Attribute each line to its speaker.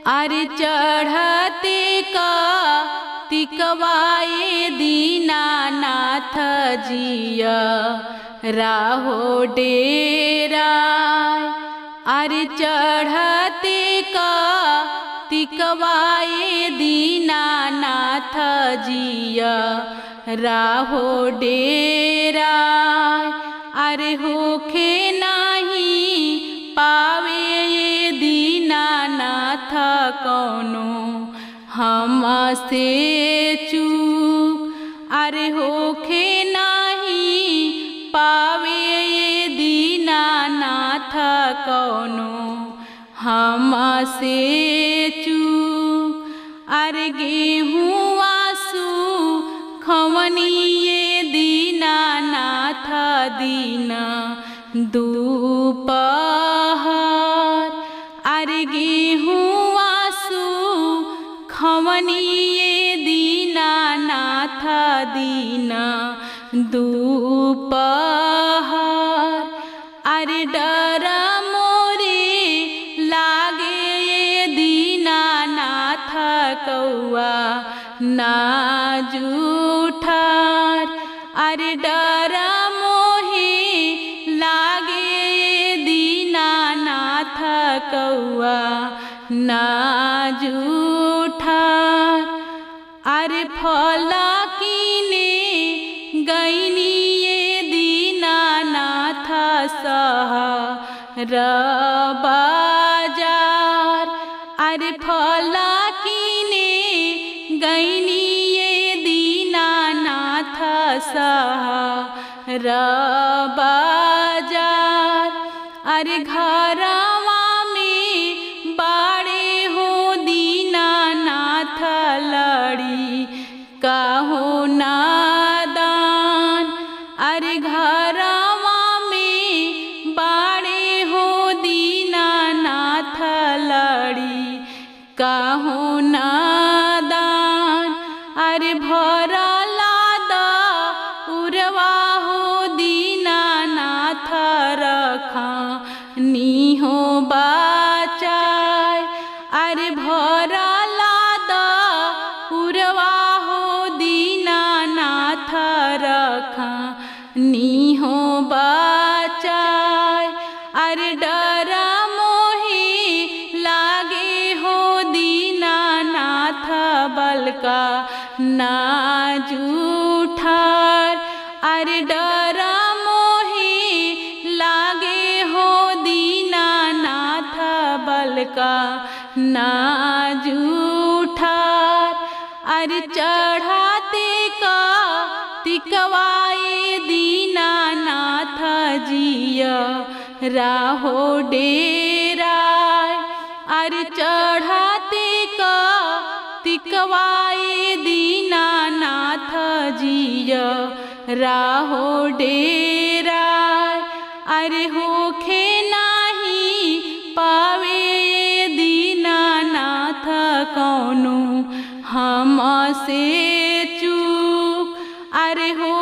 Speaker 1: अरे चढ़ते का तिकवाए दीनानाथ जिया राहो डेरा। अरे चढ़ते का तिकवाए दीनानाथ जिया राहो डेरा। अरे होखे नाही पावे ये दीनानाथ कौनो हमसे चूक। अरे होखे नाही पावे ये दीनानाथ कौनो हमसे चूक। अरे गेहूँ आंसू खवनी ये दीनानाथ दीना दोपहर। अरे गेहूँ आंसू खवनी ये दीनानाथ दीना दोपहर। अरे डर मोरे लागे ये दीनानाथ कौआ ना जूठार। अरे डर मोहे लागे ये दीनानाथ कौआ ना जूठार। अरे फल कीने गईनी ये दीनानाथ शहर बाजार। अरे फल कीने गईनी ये दीनानाथ शहर बाजार। अरे घरवा में बाड़े हो दीनानाथ लड़ी काहो नादान। अरे घरवा में बाड़े हो दीनानाथ लड़ी काहो नादान। अरे भरला उरवा हो दीनानाथ रखा नी हो बाचाय। अरे भरला उरवा हो दीनानाथ रखा नी हो बाचाय। अरे डर मोहे लागे हो दीनानाथ बलका ना जूठार। अरे डर मोहे लागे हो दीनानाथ बलका ना जूठार। अरे चढ़ाते का तिकवाए दीनानाथ जिया राहो डेरा। अरे चढ़ाते का तिकवाए दीनानाथ जिया राहो डेरा। अरे होखे नाही पावे दीनानाथ कौनो हमसे चूक। अरे हो